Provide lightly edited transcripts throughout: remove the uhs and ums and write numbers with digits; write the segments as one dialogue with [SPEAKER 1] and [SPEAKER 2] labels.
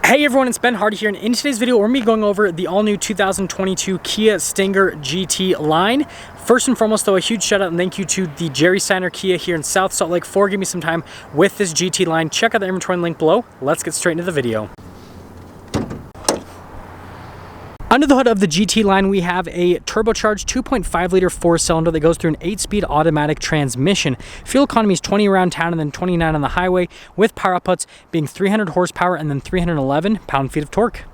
[SPEAKER 1] Hey everyone, it's Ben Hardy here, and in today's video we're going to be going over the all-new 2022 Kia Stinger GT line. First and foremost though, a huge shout out and thank you to the Jerry Steiner Kia here in South Salt Lake for giving me some time with this GT line. Check out the inventory link below. Let's get straight into the video. Under the hood of the GT line, we have a turbocharged 2.5 liter four-cylinder that goes through an 8-speed automatic transmission. Fuel economy is 20 around town and then 29 on the highway, with power outputs being 300 horsepower and then 311 pound-feet of torque.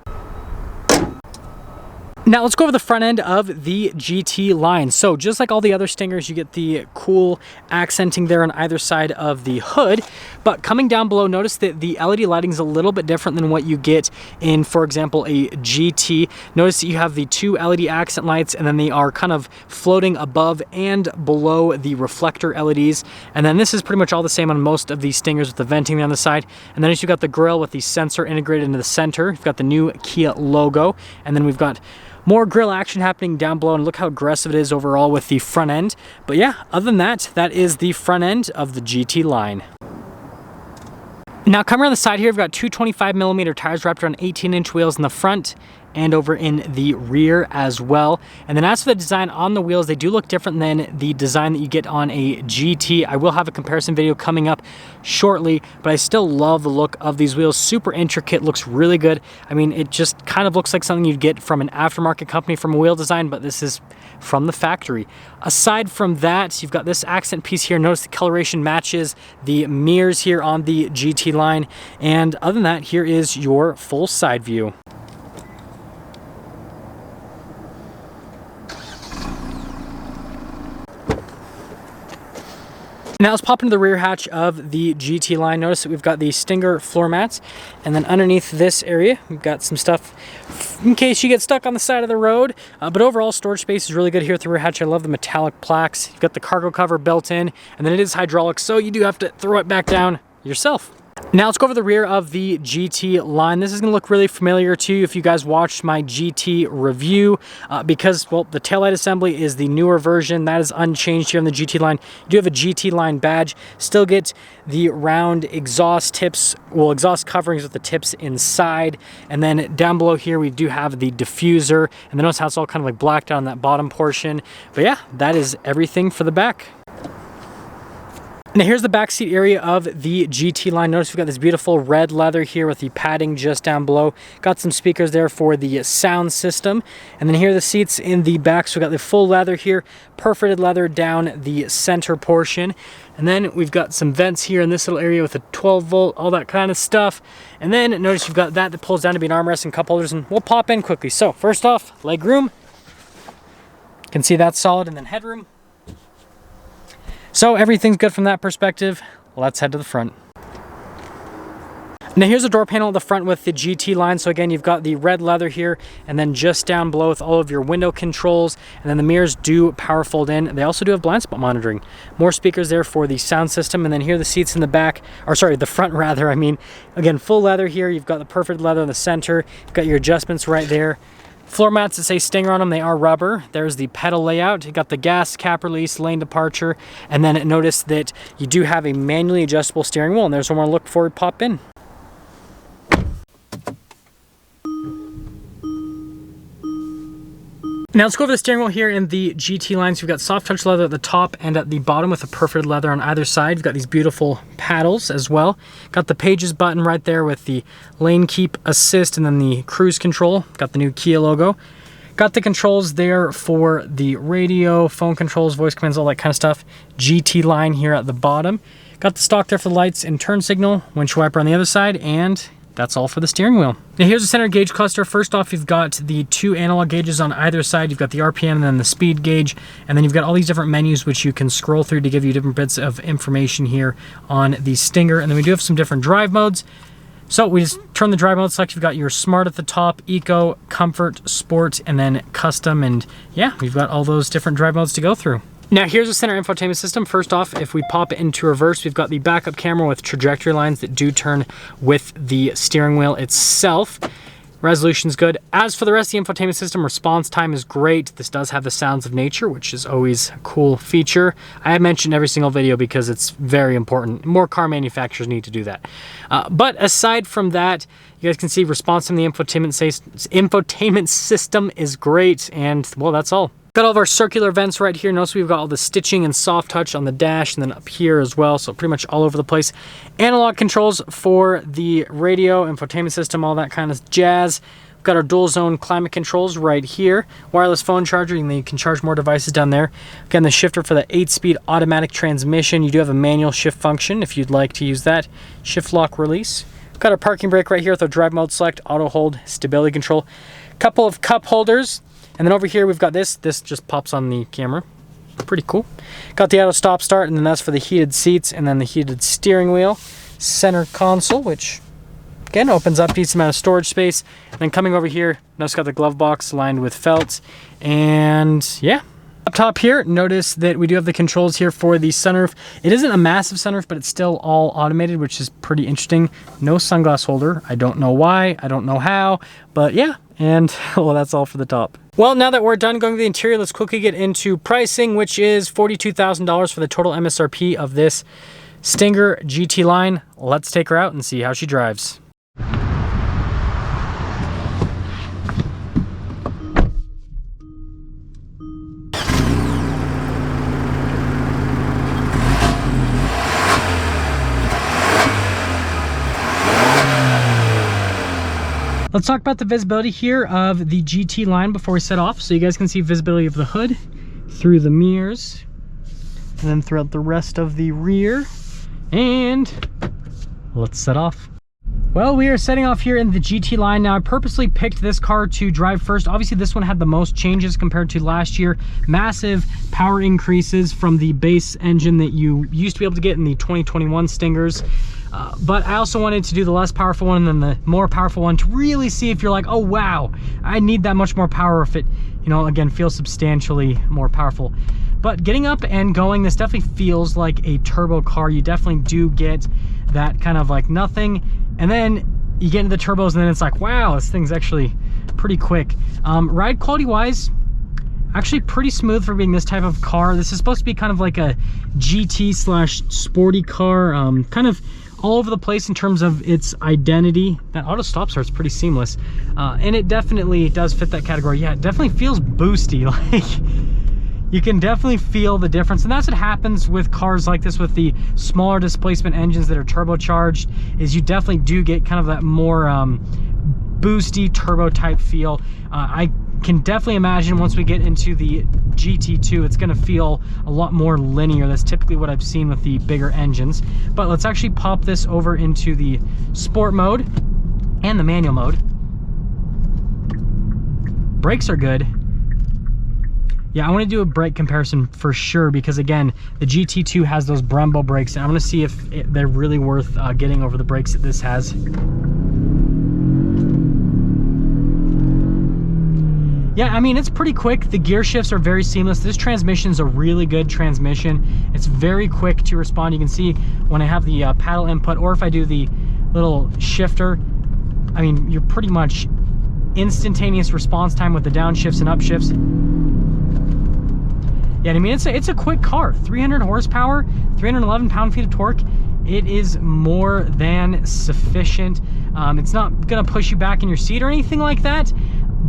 [SPEAKER 1] Now let's go over the front end of the GT line. So just like all the other Stingers, you get the cool accenting there on either side of the hood. But coming down below, notice that the LED lighting is a little bit different than what you get in, for example, a GT. Notice that you have the two LED accent lights, and then they are kind of floating above and below the reflector LEDs. And then this is pretty much all the same on most of these Stingers with the venting on the side. And then you've got the grille with the sensor integrated into the center. You've got the new Kia logo, and then we've got more grille action happening down below, and look how aggressive it is overall with the front end. But yeah, other than that, that is the front end of the GT line. Now coming around the side here, we've got two 25mm tires wrapped around 18-inch wheels in the front and over in the rear as well. And then as for the design on the wheels, they do look different than the design that you get on a GT. I will have a comparison video coming up shortly, but I still love the look of these wheels. Super intricate, looks really good. I mean, it just kind of looks like something you'd get from an aftermarket company from a wheel design, but this is from the factory. Aside from that, you've got this accent piece here. Notice the coloration matches the mirrors here on the GT line. And other than that, here is your full side view. Now let's pop into the rear hatch of the GT line. Notice that we've got the Stinger floor mats, and then underneath this area, we've got some stuff in case you get stuck on the side of the road. But overall, storage space is really good here at the rear hatch. I love the metallic plaques. You've got the cargo cover built in, and then it is hydraulic, so you do have to throw it back down yourself. Now let's go over the rear of the GT line. This is going to look really familiar to you if you guys watched my GT review because, well, the taillight assembly is the newer version. That is unchanged here on the GT line. You do have a GT line badge. Still get the round exhaust tips, well, exhaust coverings with the tips inside. And then down below here, we do have the diffuser. And then notice how it's all kind of like blacked out on that bottom portion. But yeah, that is everything for the back. Now here's the back seat area of the GT line. Notice we've got this beautiful red leather here with the padding just down below. Got some speakers there for the sound system. And then here are the seats in the back. So we've got the full leather here, perforated leather down the center portion. And then we've got some vents here in this little area with a 12 volt, all that kind of stuff. And then notice you've got that pulls down to be an armrest and cup holders, and we'll pop in quickly. So first off, leg room. You can see that's solid, and then headroom. So everything's good from that perspective. Let's head to the front. Now here's a door panel at the front with the GT line. So again, you've got the red leather here, and then just down below with all of your window controls, and then the mirrors do power fold in. They also do have blind spot monitoring. More speakers there for the sound system, and then here are the seats in the back, or sorry, the front rather, I mean. Again, full leather here. You've got the perfect leather in the center. You've got your adjustments right there. Floor mats that say Stinger on them, they are rubber. There's the pedal layout. You got the gas, cap release, lane departure, and then notice that you do have a manually adjustable steering wheel, and there's one more look before we pop in. Now let's go over the steering wheel here in the GT line. So we've got soft touch leather at the top and at the bottom with a perforated leather on either side. We've got these beautiful paddles as well. Got the pages button right there with the lane keep assist and then the cruise control. Got the new Kia logo. Got the controls there for the radio, phone controls, voice commands, all that kind of stuff. GT line here at the bottom. Got the stock there for the lights and turn signal, windshield wiper on the other side, and that's all for the steering wheel. Now here's the center gauge cluster. First off, you've got the two analog gauges on either side. You've got the RPM and then the speed gauge. And then you've got all these different menus which you can scroll through to give you different bits of information here on the Stinger. And then we do have some different drive modes. So we just turn the drive mode select. You've got your Smart at the top, Eco, Comfort, Sport, and then Custom. And yeah, we've got all those different drive modes to go through. Now here's the center infotainment system. First off, if we pop it into reverse, we've got the backup camera with trajectory lines that do turn with the steering wheel itself. Resolution's good. As for the rest of the infotainment system, response time is great. This does have the sounds of nature, which is always a cool feature. I have mentioned every single video because it's very important. More car manufacturers need to do that. But aside from that, you guys can see response from the infotainment system is great, and well, that's all. Got all of our circular vents right here. Notice we've got all the stitching and soft touch on the dash and then up here as well. So pretty much all over the place. Analog controls for the radio, infotainment system, all that kind of jazz. We've got our dual zone climate controls right here. Wireless phone charger, and then you can charge more devices down there. Again, the shifter for the 8-speed automatic transmission. You do have a manual shift function if you'd like to use that. Shift lock release. We've got our parking brake right here with our drive mode select, auto hold, stability control. Couple of cup holders. And then over here, we've got this. This just pops on the camera. Pretty cool. Got the auto stop start, and then that's for the heated seats, and then the heated steering wheel. Center console, which again opens up decent amount of storage space. And then coming over here, notice got the glove box lined with felt. And yeah. Up top here, notice that we do have the controls here for the sunroof. It isn't a massive sunroof, but it's still all automated, which is pretty interesting. No sunglass holder. I don't know why. I don't know how. But yeah. And well, that's all for the top. Well, now that we're done going to the interior, let's quickly get into pricing, which is $42,000 for the total MSRP of this Stinger GT line. Let's take her out and see how she drives. Let's talk about the visibility here of the GT line before we set off. So you guys can see visibility of the hood through the mirrors and then throughout the rest of the rear. And let's set off. Well, we are setting off here in the GT line. Now, I purposely picked this car to drive first. Obviously, this one had the most changes compared to last year. Massive power increases from the base engine that you used to be able to get in the 2021 Stingers. But I also wanted to do the less powerful one and then the more powerful one to really see if you're like, oh wow, I need that much more power, if it, you know, again, feels substantially more powerful. But getting up and going, this definitely feels like a turbo car. You definitely do get that kind of like nothing. And then you get into the turbos and then it's like, wow, this thing's actually pretty quick. Ride quality wise, actually pretty smooth for being this type of car. This is supposed to be kind of like a GT / sporty car, kind of all over the place in terms of its identity. That auto stop start's pretty seamless, and it definitely does fit that category. Yeah, it definitely feels boosty. Like, you can definitely feel the difference, and that's what happens with cars like this with the smaller displacement engines that are turbocharged, is you definitely do get kind of that more boosty turbo type feel. I can definitely imagine once we get into the GT2, it's going to feel a lot more linear. That's typically what I've seen with the bigger engines. But let's actually pop this over into the sport mode and the manual mode. Brakes are good. Yeah, I want to do a brake comparison for sure, because again, the GT2 has those Brembo brakes, and I want to see if they're really worth getting over the brakes that this has. Yeah, I mean, it's pretty quick. The gear shifts are very seamless. This transmission is a really good transmission. It's very quick to respond. You can see when I have the paddle input, or if I do the little shifter, I mean, you're pretty much instantaneous response time with the downshifts and upshifts. Yeah, I mean, it's a quick car. 300 horsepower, 311 pound-feet of torque. It is more than sufficient. It's not gonna push you back in your seat or anything like that.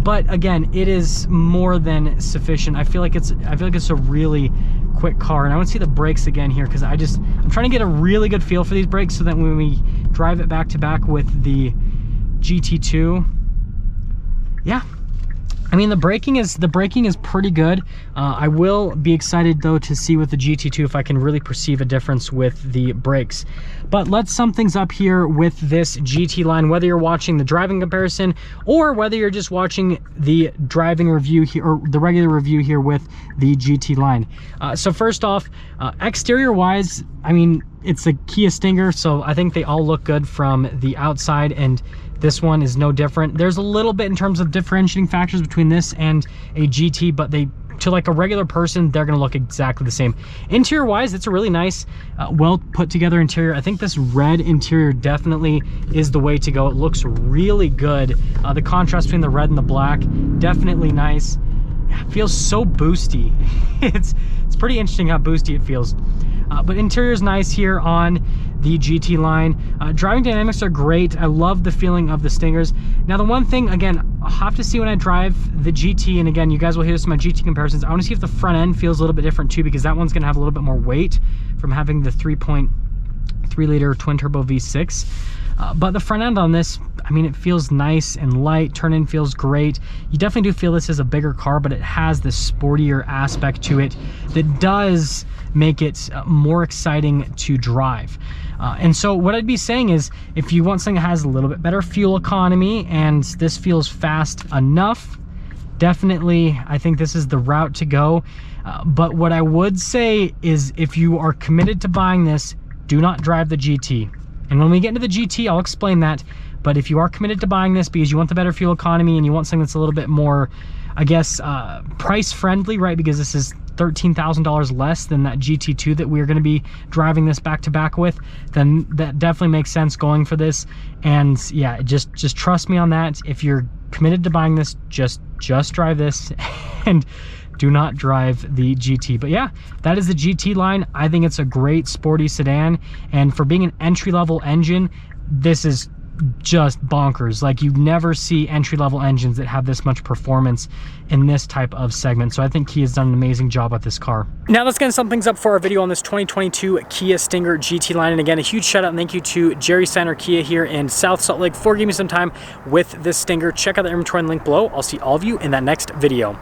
[SPEAKER 1] But again, it is more than sufficient. I feel like it's a really quick car. And I want to see the brakes again here, because I'm trying to get a really good feel for these brakes so that when we drive it back to back with the GT2, yeah, I mean, the braking is pretty good. I will be excited though to see with the GT2 if I can really perceive a difference with the brakes. But let's sum things up here with this GT line, whether you're watching the driving comparison or whether you're just watching the driving review here, or the regular review here with the GT line. So first off, exterior wise, I mean, it's a Kia Stinger, so I think they all look good from the outside, and this one is no different. There's a little bit in terms of differentiating factors between this and a GT, but they to like a regular person, they're gonna look exactly the same. Interior wise, it's a really nice, well put together interior. I think this red interior definitely is the way to go. It looks really good. The contrast between the red and the black, definitely nice. It feels so boosty. It's pretty interesting how boosty it feels. But interior is nice here on the GT line. Driving dynamics are great. I love the feeling of the Stingers. Now the one thing, again, I'll have to see when I drive the GT, and again, you guys will hear some of my GT comparisons. I want to see if the front end feels a little bit different too, because that one's going to have a little bit more weight from having the 3.3 liter twin turbo V6. But the front end on this, I mean, it feels nice and light. Turn-in feels great. You definitely do feel this is a bigger car, but it has this sportier aspect to it that does make it more exciting to drive. And so what I'd be saying is, if you want something that has a little bit better fuel economy and this feels fast enough, definitely I think this is the route to go. But what I would say is, if you are committed to buying this, do not drive the GT. And when we get into the GT, I'll explain that. But if you are committed to buying this because you want the better fuel economy and you want something that's a little bit more, I guess, price friendly, right? Because this is $13,000 less than that GT2 that we're going to be driving this back to back with, then that definitely makes sense going for this. And yeah, just trust me on that. If you're committed to buying this, just drive this and do not drive the GT. But yeah, that is the GT line. I think it's a great sporty sedan, and for being an entry-level engine, this is just bonkers. Like, you never see entry-level engines that have this much performance in this type of segment. So I think Kia's done an amazing job with this car. Now let's get sum things up for our video on this 2022 Kia Stinger GT line. And again, a huge shout out and thank you to Jerry Steiner Kia here in South Salt Lake for giving me some time with this Stinger. Check out the inventory link below. I'll see all of you in that next video.